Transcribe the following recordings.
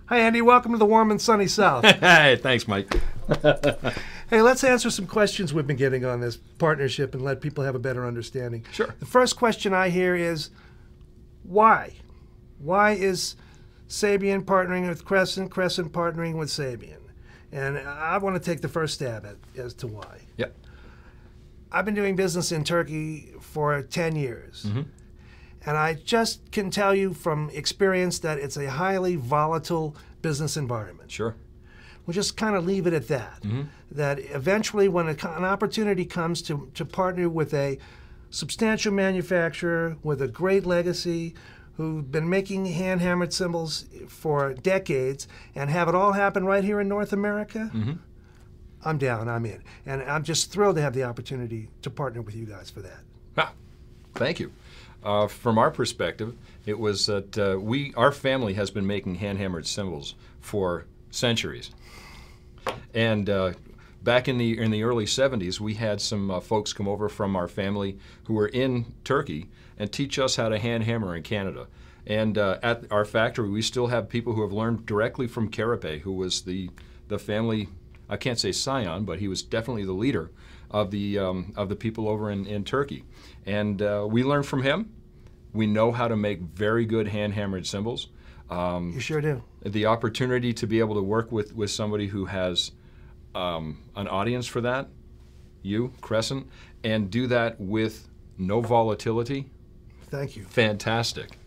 Hi, Andy. Welcome to the warm and sunny South. Hey, thanks, Mike. Hey, let's answer some questions we've been getting on this partnership and let people have a better understanding. Sure. The first question I hear is, why? Why is Zildjian partnering with Crescent, Crescent partnering with Zildjian? And I want to take the first stab as to why. Yep. I've been doing business in Turkey for 10 years. Mm-hmm. And I just can tell you from experience that it's a highly volatile business environment. Sure. We'll just kind of leave it at that. Mm-hmm. That eventually when an opportunity comes to partner with a substantial manufacturer with a great legacy who've been making hand-hammered cymbals for decades and have it all happen right here in North America, mm-hmm. I'm down, I'm in. And I'm just thrilled to have the opportunity to partner with you guys for that. Ah, thank you. From our perspective, it was that our family has been making hand-hammered cymbals for centuries. And back in the early 70s, we had some folks come over from our family who were in Turkey and teach us how to hand hammer in Canada. And at our factory, we still have people who have learned directly from Karape, who was the family, I can't say scion, but he was definitely the leader of the people over in Turkey. And we learned from him. We know how to make very good hand-hammered cymbals. You sure do. The opportunity to be able to work with somebody who has an audience for that, you, Crescent, and do that with no volatility. Thank you. Fantastic.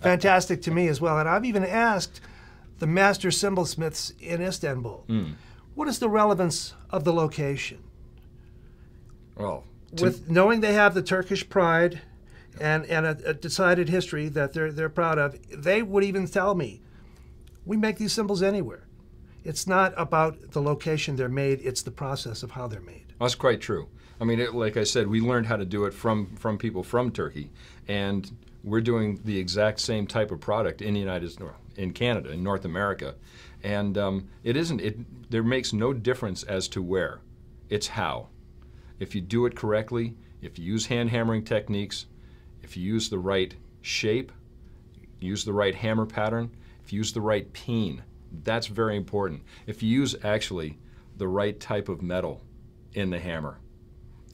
Fantastic to me as well. And I've even asked the master cymbalsmiths in Istanbul, what is the relevance of the location? Well, with knowing they have the Turkish pride and a decided history that they're proud of, they would even tell me, we make these cymbals anywhere. It's not about the location they're made, it's the process of how they're made. That's quite true. I mean, like I said, we learned how to do it from people from Turkey, and we're doing the exact same type of product in in Canada, in North America. And there makes no difference as to where, it's how. If you do it correctly, if you use hand hammering techniques, if you use the right shape, use the right hammer pattern, if you use the right peen, that's very important. If you use actually the right type of metal in the hammer,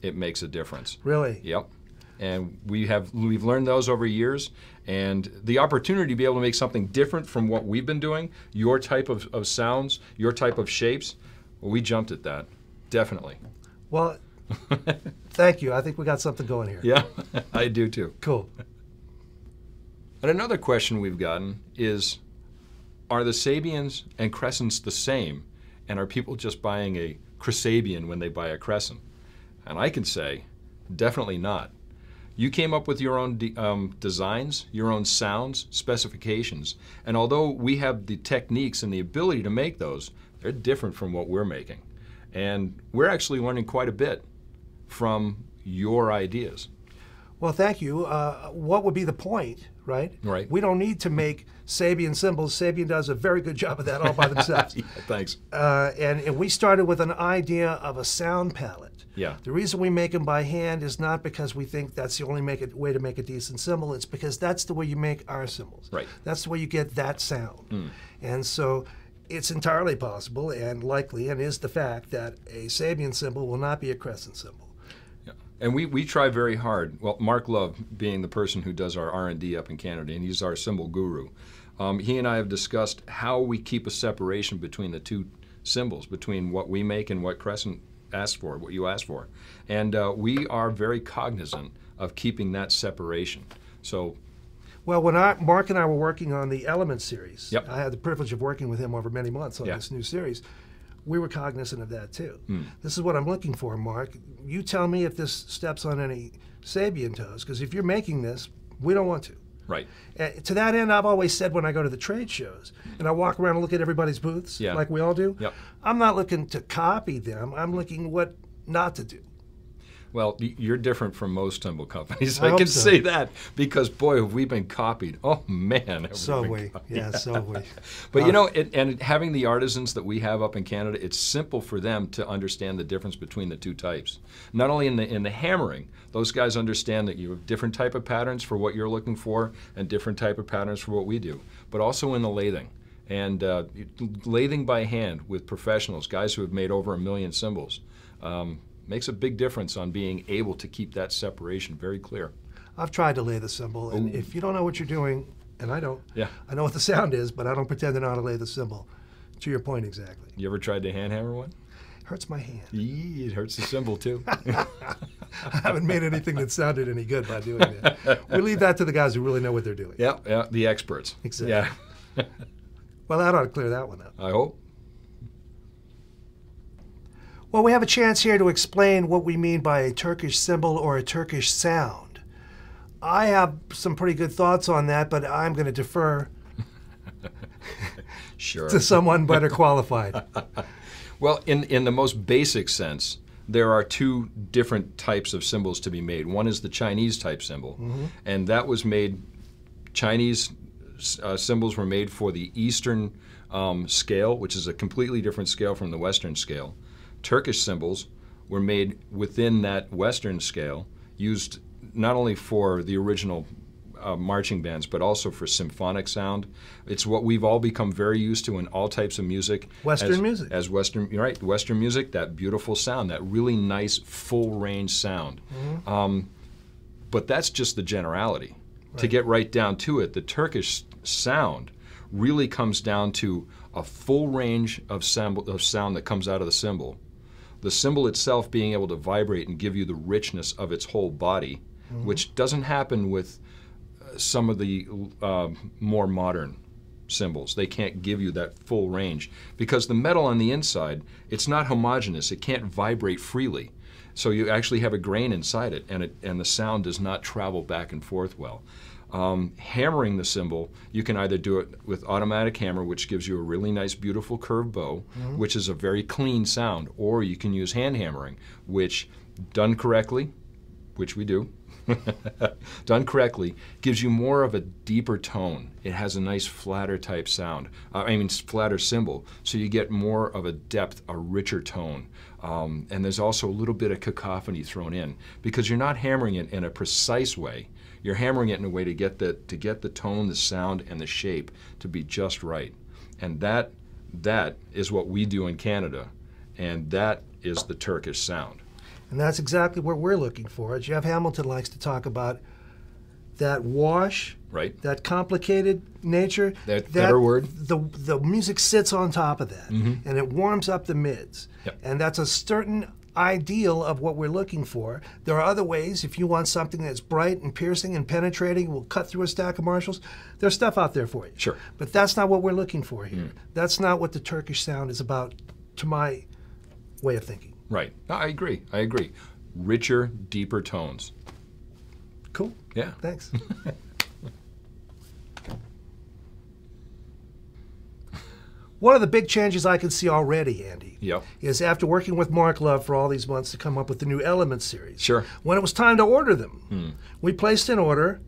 it makes a difference. Really? Yep. And we've learned those over years, and the opportunity to be able to make something different from what we've been doing, your type of sounds, your type of shapes, well, we jumped at that, definitely. Well, thank you. I think we got something going here. Yeah, I do too. Cool. And another question we've gotten is, are the Zildjians and Crescents the same, and are people just buying a Cresabian when they buy a Crescent? And I can say, definitely not. You came up with your own designs, your own sounds, specifications, and although we have the techniques and the ability to make those, they're different from what we're making. And we're actually learning quite a bit from your ideas. Well, thank you. What would be the point, right? Right. We don't need to make Zildjian cymbals. Zildjian does a very good job of that all by themselves. Yeah, thanks. And we started with an idea of a sound palette. Yeah. The reason we make them by hand is not because we think that's the only way to make a decent cymbal. It's because that's the way you make our cymbals. Right. That's the way you get that sound. And so it's entirely possible and likely, and is the fact, that a Zildjian cymbal will not be a Crescent cymbal. Yeah. And we try very hard. Well, Mark Love, being the person who does our R&D up in Canada, and he's our cymbal guru, he and I have discussed how we keep a separation between the two cymbals, between what we make and what Crescent asked for, what you asked for. And we are very cognizant of keeping that separation. So, well, when Mark and I were working on the Element series, yep. I had the privilege of working with him over many months on this new series. We were cognizant of that too. This is what I'm looking for, Mark. You tell me if this steps on any Zildjian toes, because if you're making this, we don't want to. Right. To that end, I've always said when I go to the trade shows and I walk around and look at everybody's booths, like we all do, I'm not looking to copy them. I'm looking what not to do. Well, you're different from most cymbal companies. I can say that because, boy, have we been copied. Oh, man. So we. Yeah, so we. But, you know, and having the artisans that we have up in Canada, it's simple for them to understand the difference between the two types. Not only in the hammering, those guys understand that you have different type of patterns for what you're looking for and different type of patterns for what we do, but also in the lathing. And lathing by hand with professionals, guys who have made over 1 million cymbals, makes a big difference on being able to keep that separation very clear. I've tried to lay the cymbal, and if you don't know what you're doing, and I don't, Yeah. I know what the sound is, but I don't pretend to know how to lay the cymbal. To your point exactly. You ever tried to hand hammer one? Hurts my hand. Yee, it hurts the cymbal too. I haven't made anything that sounded any good by doing that. We leave that to the guys who really know what they're doing. Yeah, yeah, the experts. Exactly. Yeah. Well, that ought to clear that one up. I hope. Well, we have a chance here to explain what we mean by a Turkish cymbal or a Turkish sound. I have some pretty good thoughts on that, but I'm going to defer Sure. to someone better qualified. Well, in the most basic sense, there are two different types of cymbals to be made. One is the Chinese type cymbal, and that was made, Chinese cymbals were made for the Eastern scale, which is a completely different scale from the Western scale. Turkish cymbals were made within that Western scale, used not only for the original marching bands, but also for symphonic sound. It's what we've all become very used to in all types of music. Western music. As Western, you're right, Western music, that beautiful sound, that really nice full range sound. But that's just the generality. Right. To get right down to it, the Turkish sound really comes down to a full range of sound that comes out of the cymbal. The cymbal itself being able to vibrate and give you the richness of its whole body, which doesn't happen with some of the more modern cymbals. They can't give you that full range because the metal on the inside, it's not homogeneous. It can't vibrate freely. So you actually have a grain inside it, and the sound does not travel back and forth well. Hammering the cymbal, you can either do it with automatic hammer, which gives you a really nice, beautiful curved bow, which is a very clean sound, or you can use hand hammering, which, done correctly, which we do, done correctly, gives you more of a deeper tone. It has a nice flatter type sound, flatter cymbal, so you get more of a depth, a richer tone. And there's also a little bit of cacophony thrown in, because you're not hammering it in a precise way. You're hammering it in a way to get the tone, the sound, and the shape to be just right. And that is what we do in Canada, and that is the Turkish sound. And that's exactly what we're looking for. Jeff Hamilton likes to talk about that wash, right? That complicated nature. That better word. The music sits on top of that, and it warms up the mids. Yep. And that's a certain ideal of what we're looking for. There are other ways. If you want something that's bright and piercing and penetrating, will cut through a stack of Marshalls, there's stuff out there for you. Sure. But that's not what we're looking for here. That's not what the Turkish sound is about, to my way of thinking. Right. No, I agree. I agree. Richer, deeper tones. Cool. Yeah. Thanks. One of the big changes I can see already, Andy, is after working with Mark Love for all these months to come up with the new Elements series. Sure. When it was time to order them, we placed an order,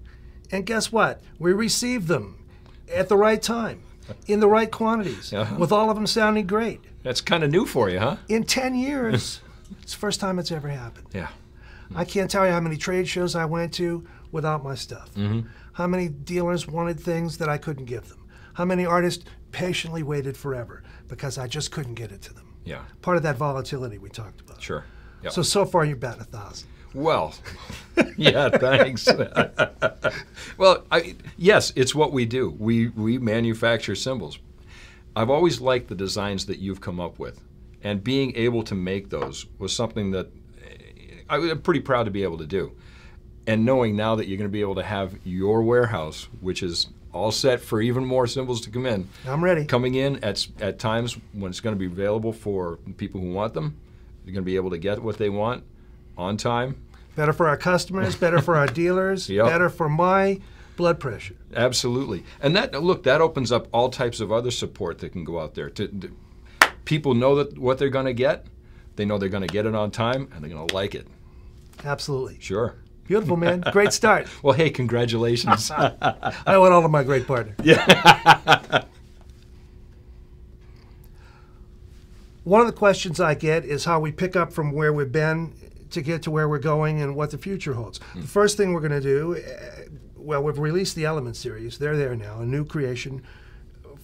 and guess what? We received them at the right time, in the right quantities, with all of them sounding great. That's kind of new for you, huh? In 10 years, it's the first time it's ever happened. Yeah. I can't tell you how many trade shows I went to without my stuff. How many dealers wanted things that I couldn't give them. How many artists patiently waited forever because I just couldn't get it to them. Yeah. Part of that volatility we talked about. Sure. Yep. So far you're batting 1,000. Well, yeah, thanks. Well, yes, it's what we do. We manufacture cymbals. I've always liked the designs that you've come up with, and being able to make those was something that I'm pretty proud to be able to do. And knowing now that you're going to be able to have your warehouse, which is all set for even more cymbals to come in. I'm ready. Coming in at times when it's going to be available for people who want them. You're going to be able to get what they want on time. Better for our customers, better for our dealers, better for my blood pressure. Absolutely. And that opens up all types of other support that can go out there. People know that what they're going to get. They know they're going to get it on time, and they're going to like it. Absolutely. Sure. Beautiful, man. Great start. Well, hey, congratulations. I owe it all to my great partner. Yeah. One of the questions I get is how we pick up from where we've been to get to where we're going and what the future holds. The first thing we're going to do, well, we've released the Element series. They're there now, a new creation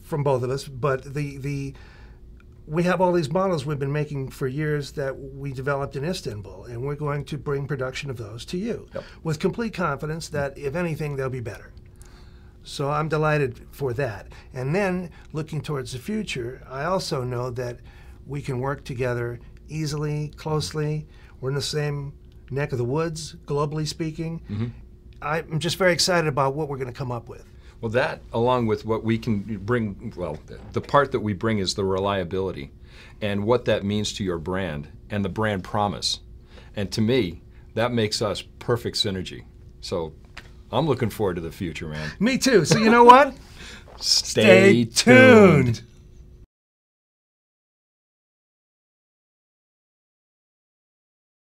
from both of us, but we have all these models we've been making for years that we developed in Istanbul, and we're going to bring production of those to you with complete confidence that, if anything, they'll be better. So I'm delighted for that. And then, looking towards the future, I also know that we can work together easily, closely. We're in the same neck of the woods, globally speaking. Mm-hmm. I'm just very excited about what we're going to come up with. Well, that, along with what we can bring, well, the part that we bring is the reliability and what that means to your brand and the brand promise. And to me, that makes us perfect synergy. So I'm looking forward to the future, man. Me too. So you know what? Stay tuned.